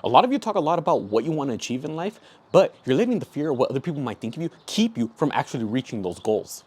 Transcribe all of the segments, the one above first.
A lot of you talk a lot about what you want to achieve in life, but you're letting the fear of what other people might think of you keep you from actually reaching those goals.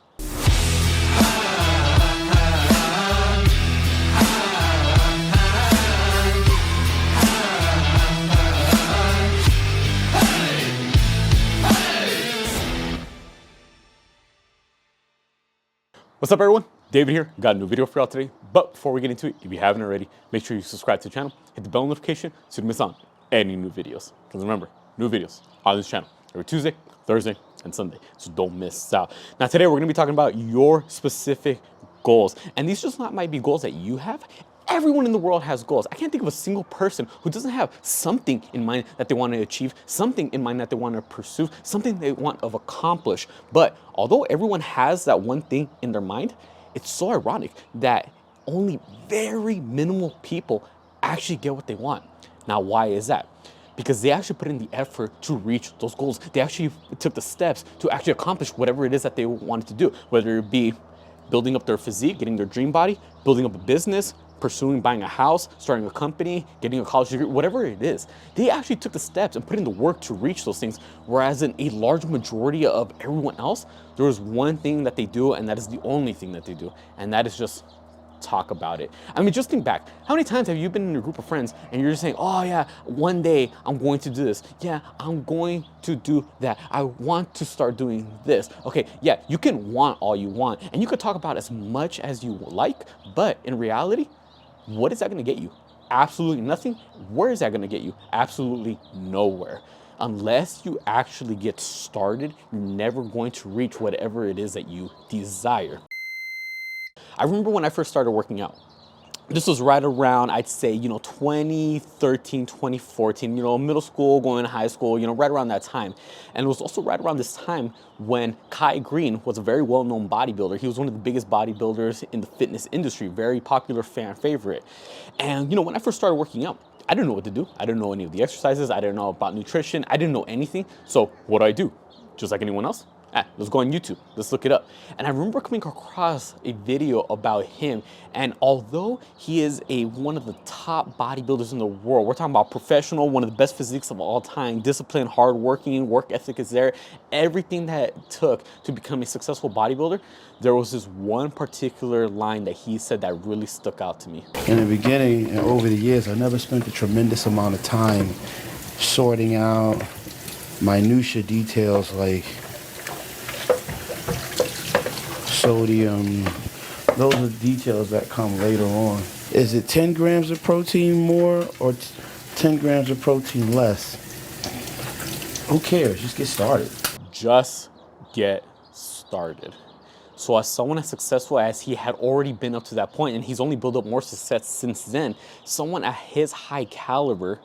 What's up, everyone? David here. Got a new video for y'all today. But before we get into it, if you haven't already, make sure you subscribe to the channel, hit the bell notification so you don't miss on any new videos. Because remember, new videos on this channel every Tuesday, Thursday, and Sunday. So don't miss out. Now today we're going to be talking about your specific goals. And these just not might be goals that you have. Everyone in the world has goals. I can't think of a single person who doesn't have something in mind that they want to achieve, something in mind that they want to pursue, something they want to accomplish. But although everyone has that one thing in their mind, it's so ironic that only very minimal people actually get what they want. Now, why is that? Because they actually put in the effort to reach those goals. They actually took the steps to actually accomplish whatever it is that they wanted to do, whether it be building up their physique, getting their dream body, building up a business, pursuing buying a house, starting a company, getting a college degree, whatever it is. They actually took the steps and put in the work to reach those things. Whereas in a large majority of everyone else, there is one thing that they do, and that is the only thing that they do. And that is just talk about it. I mean, just think back. How many times have you been in a group of friends and you're just saying, oh yeah, one day I'm going to do this. Yeah, I'm going to do that. I want to start doing this. Okay, yeah, you can want all you want and you could talk about as much as you like, but in reality, what is that going to get you? Absolutely nothing. Where is that going to get you? Absolutely nowhere. Unless you actually get started, you're never going to reach whatever it is that you desire. I remember when I first started working out. This was right around, I'd say, 2013, 2014, middle school, going to high school, right around that time. And it was also right around this time when Kai Green was a very well-known bodybuilder. He was one of the biggest bodybuilders in the fitness industry, very popular fan favorite. And, when I first started working out, I didn't know what to do. I didn't know any of the exercises. I didn't know about nutrition. I didn't know anything. So what do? Just like anyone else? Let's go on YouTube. Let's look it up. And I remember coming across a video about him. And although he is one of the top bodybuilders in the world, we're talking about professional, one of the best physiques of all time, disciplined, hardworking, work ethic is there, everything that it took to become a successful bodybuilder, there was this one particular line that he said that really stuck out to me. In the beginning and over the years, I never spent a tremendous amount of time sorting out minutia details like sodium. Those are details that come later on. Is it 10 grams of protein more or 10 grams of protein less? Who cares? Just get started. Just get started. So as someone as successful as he had already been up to that point, and he's only built up more success since then, someone at his high caliber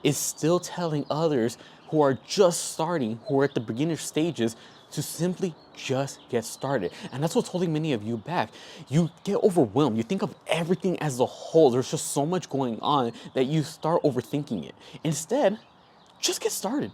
is still telling others who are just starting, who are at the beginner stages, to simply just get started. And that's what's holding many of you back. You get overwhelmed. You think of everything as a whole. There's just so much going on that you start overthinking it. Instead, just get started.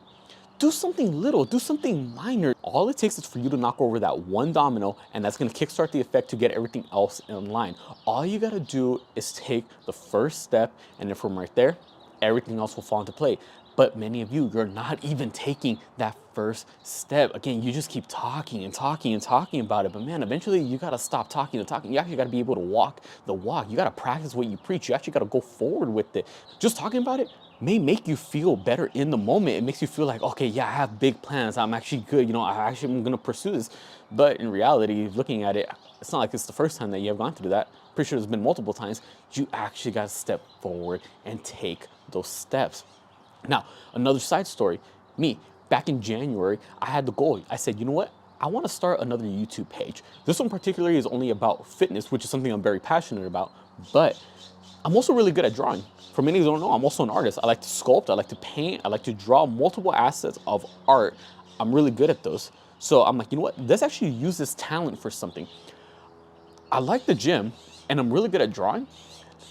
Do something little, do something minor. All it takes is for you to knock over that one domino, and that's gonna kickstart the effect to get everything else in line. All you gotta do is take the first step, and then from right there, everything else will fall into play. But many of you, you're not even taking that first step. Again, you just keep talking and talking and talking about it. But man, eventually you gotta stop talking and talking. You actually gotta be able to walk the walk. You gotta practice what you preach. You actually gotta go forward with it. Just talking about it may make you feel better in the moment. It makes you feel like, okay, yeah, I have big plans. I'm actually good. I'm gonna pursue this. But in reality, looking at it, it's not like it's the first time that you have gone through that. Pretty sure there's been multiple times. You actually gotta step forward and take those steps. Now, another side story, me, back in January, I had the goal. I said, you know what? I want to start another YouTube page. This one particularly is only about fitness, which is something I'm very passionate about, but I'm also really good at drawing. For many who don't know, I'm also an artist. I like to sculpt, I like to paint, I like to draw multiple assets of art. I'm really good at those. So I'm like, you know what? Let's actually use this talent for something. I like the gym and I'm really good at drawing.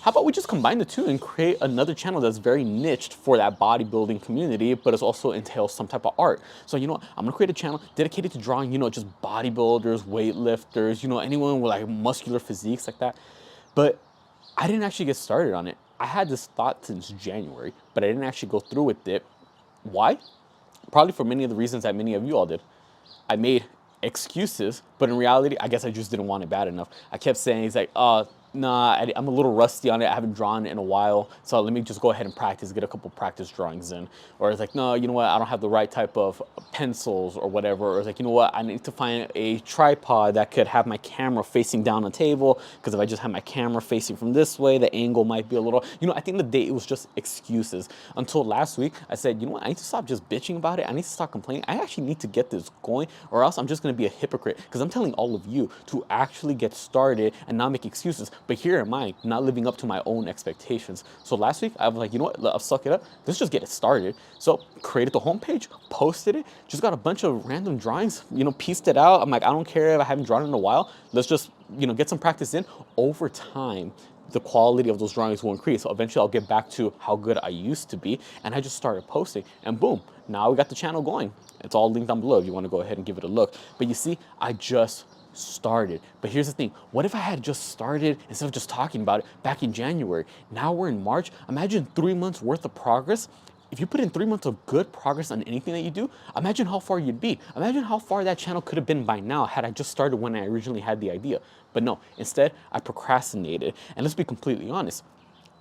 How about we just combine the two and create another channel that's very niched for that bodybuilding community, but it also entails some type of art. So you know what? I'm gonna create a channel dedicated to drawing, just bodybuilders, weightlifters, anyone with like muscular physiques like that. But I didn't actually get started on it I had this thought since January, but I didn't actually go through with it. Why? Probably for many of the reasons that many of you all did. I made excuses, but in reality, I guess I just didn't want it bad enough. I kept saying, it's like, nah, I'm a little rusty on it. I haven't drawn it in a while. So let me just go ahead and practice, get a couple practice drawings in. Or it's like, no, you know what? I don't have the right type of pencils or whatever. Or it's like, you know what? I need to find a tripod that could have my camera facing down the table. Because if I just have my camera facing from this way, the angle might be a little, at the end of the day, it was just excuses. Until last week, I said, you know what? I need to stop just bitching about it. I need to stop complaining. I actually need to get this going, or else I'm just going to be a hypocrite. Because I'm telling all of you to actually get started and not make excuses. But here am I, not living up to my own expectations. So last week, I was like, you know what, I'll suck it up. Let's just get it started. So created the homepage, posted it, just got a bunch of random drawings, pieced it out. I'm like, I don't care if I haven't drawn in a while. Let's just, get some practice in. Over time, the quality of those drawings will increase. So eventually I'll get back to how good I used to be. And I just started posting, and boom, now we got the channel going. It's all linked down below if you want to go ahead and give it a look. But you see, I just started. But here's the thing, what if I had just started instead of just talking about it back in January? Now we're in March. Imagine 3 months worth of progress. If you put in 3 months of good progress on anything that you do, imagine how far you'd be. Imagine how far that channel could have been by now had I just started when I originally had the idea. But no, instead I procrastinated. And let's be completely honest,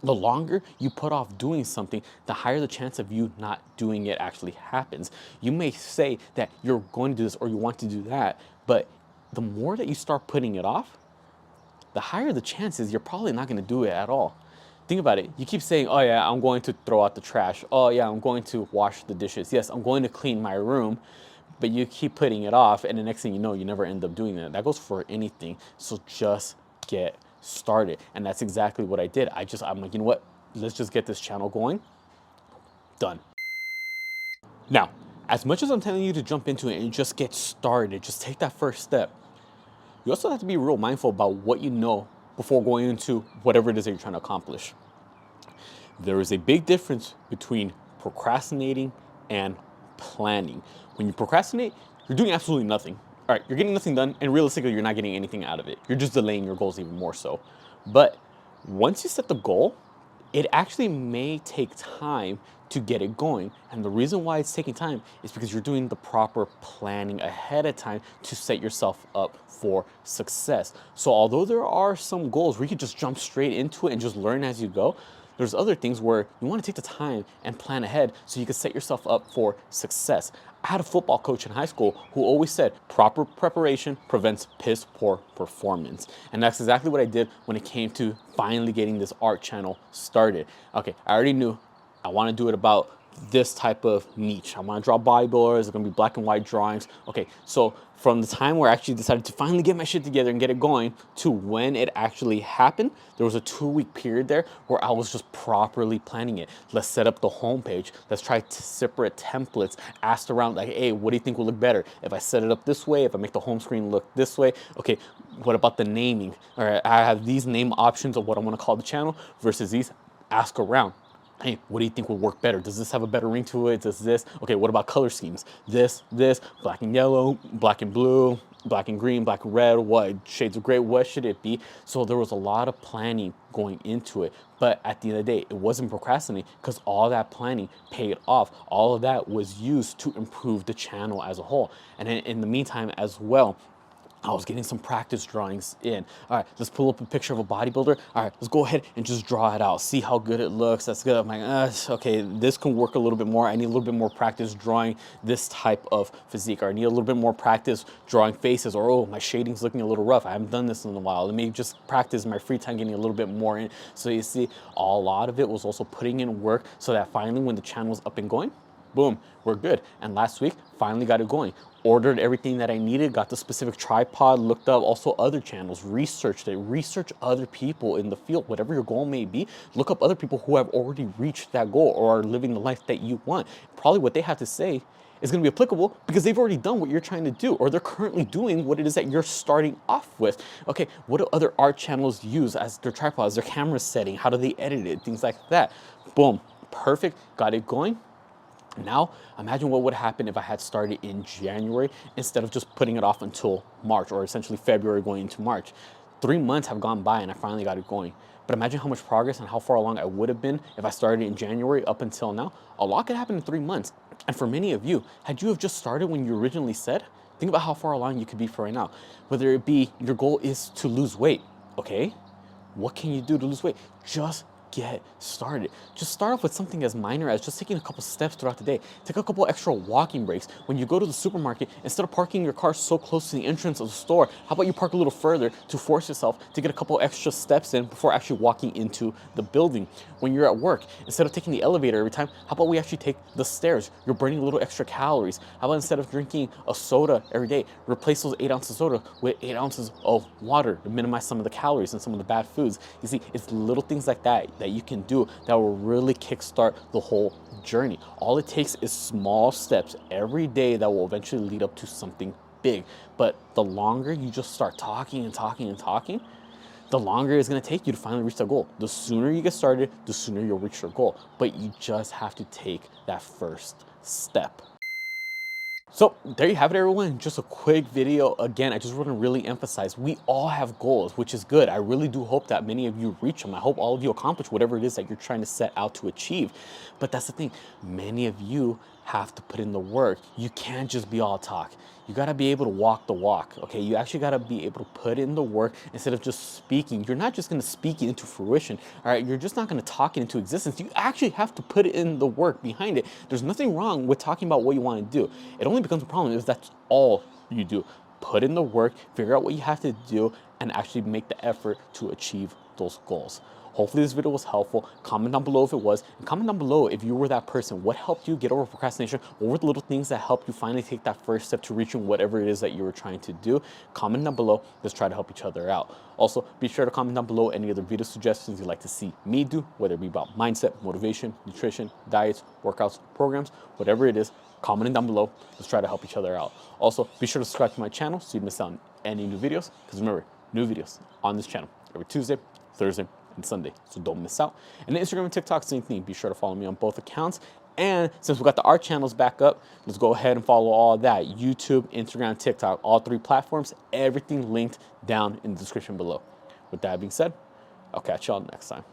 the longer you put off doing something, the higher the chance of you not doing it actually happens. You may say that you're going to do this or you want to do that, but the more that you start putting it off, the higher the chances you're probably not going to do it at all. Think about it. You keep saying, oh yeah, I'm going to throw out the trash. Oh yeah, I'm going to wash the dishes. Yes, I'm going to clean my room. But you keep putting it off, and the next thing you know, you never end up doing that. That goes for anything. So just get started. And that's exactly what I did. I'm like, you know what? Let's just get this channel going. Done. Now, as much as I'm telling you to jump into it and just get started, just take that first step, you also have to be real mindful about what you know before going into whatever it is that you're trying to accomplish. There is a big difference between procrastinating and planning. When you procrastinate, you're doing absolutely nothing. All right, you're getting nothing done, and realistically, you're not getting anything out of it. You're just delaying your goals even more so. But once you set the goal, it actually may take time to get it going. And the reason why it's taking time is because you're doing the proper planning ahead of time to set yourself up for success. So although there are some goals where you can just jump straight into it and just learn as you go, there's other things where you want to take the time and plan ahead so you can set yourself up for success. I had a football coach in high school who always said proper preparation prevents piss poor performance. And that's exactly what I did when it came to finally getting this art channel started. Okay, I already knew I want to do it about this type of niche. I want to draw bodybuilders. It's going to be black and white drawings. Okay, so from the time where I actually decided to finally get my shit together and get it going to when it actually happened, there was a 2-week period there where I was just properly planning it. Let's set up the homepage. Let's try separate templates. Asked around like, hey, what do you think will look better? If I set it up this way, if I make the home screen look this way, okay, what about the naming? All right, I have these name options of what I want to call the channel versus these. Ask around. Hey, what do you think would work better? Does this have a better ring to it? Does this? Okay, what about color schemes? This, black and yellow, black and blue, black and green, black and red, what shades of gray, what should it be? So there was a lot of planning going into it. But at the end of the day, it wasn't procrastinating because all that planning paid off. All of that was used to improve the channel as a whole. And in the meantime as well, I was getting some practice drawings in. All right, let's pull up a picture of a bodybuilder. All right, let's go ahead and just draw it out. See how good it looks. That's good. I'm like, okay, this can work a little bit more. I need a little bit more practice drawing this type of physique, or I need a little bit more practice drawing faces, or oh, my shading's looking a little rough. I haven't done this in a while. Let me just practice my free time getting a little bit more in. So you see, a lot of it was also putting in work so that finally when the channel's up and going, boom, we're good. And last week, finally got it going. Ordered everything that I needed, got the specific tripod, looked up also other channels, researched it, research other people in the field, whatever your goal may be, look up other people who have already reached that goal or are living the life that you want. Probably what they have to say is going to be applicable because they've already done what you're trying to do, or they're currently doing what it is that you're starting off with. Okay, what do other art channels use as their tripods, their camera setting? How do they edit it? Things like that. Boom, perfect, got it going. Now, imagine what would happen if I had started in January instead of just putting it off until March, or essentially February going into March. 3 months have gone by and I finally got it going. But imagine how much progress and how far along I would have been if I started in January up until now. A lot could happen in 3 months. And for many of you, had you have just started when you originally said, think about how far along you could be for right now. Whether it be your goal is to lose weight, okay? What can you do to lose weight? Just get started. Just start off with something as minor as just taking a couple steps throughout the day. Take a couple extra walking breaks. When you go to the supermarket, instead of parking your car so close to the entrance of the store, how about you park a little further to force yourself to get a couple extra steps in before actually walking into the building? When you're at work, instead of taking the elevator every time, how about we actually take the stairs? You're burning a little extra calories. How about instead of drinking a soda every day, replace those 8 ounces of soda with 8 ounces of water to minimize some of the calories and some of the bad foods? You see, it's little things like that you can do that will really kickstart the whole journey. All it takes is small steps every day that will eventually lead up to something big. But the longer you just start talking and talking and talking, the longer it's going to take you to finally reach that goal. The sooner you get started, the sooner you'll reach your goal. But you just have to take that first step. So there you have it, everyone. Just a quick video. Again, I just want to really emphasize we all have goals, which is good. I really do hope that many of you reach them. I hope all of you accomplish whatever it is that you're trying to set out to achieve. But that's the thing. Many of you have to put in the work. You can't just be all talk. You got to be able to walk the walk, okay? You actually got to be able to put in the work instead of just speaking. You're not just going to speak it into fruition, all right? You're just not going to talk it into existence. You actually have to put in the work behind it. There's nothing wrong with talking about what you want to do. It only becomes a problem if that's all you do. Put in the work, figure out what you have to do, and actually make the effort to achieve those goals. Hopefully this video was helpful. Comment down below if it was, and comment down below if you were that person. What helped you get over procrastination? What were the little things that helped you finally take that first step to reaching whatever it is that you were trying to do? Comment down below. Let's try to help each other out. Also, be sure to comment down below any other video suggestions you'd like to see me do, whether it be about mindset, motivation, nutrition, diets, workouts, programs, whatever it is. Comment down below. Let's try to help each other out. Also, be sure to subscribe to my channel so you don't miss out on any new videos. Because remember, new videos on this channel every Tuesday, Thursday, and Sunday, so don't miss out. And Instagram and TikTok, same thing. Be sure to follow me on both accounts. And since we got the art channels back up, let's go ahead and follow all that. YouTube, Instagram, TikTok, all 3 platforms, everything linked down in the description below. With that being said, I'll catch y'all next time.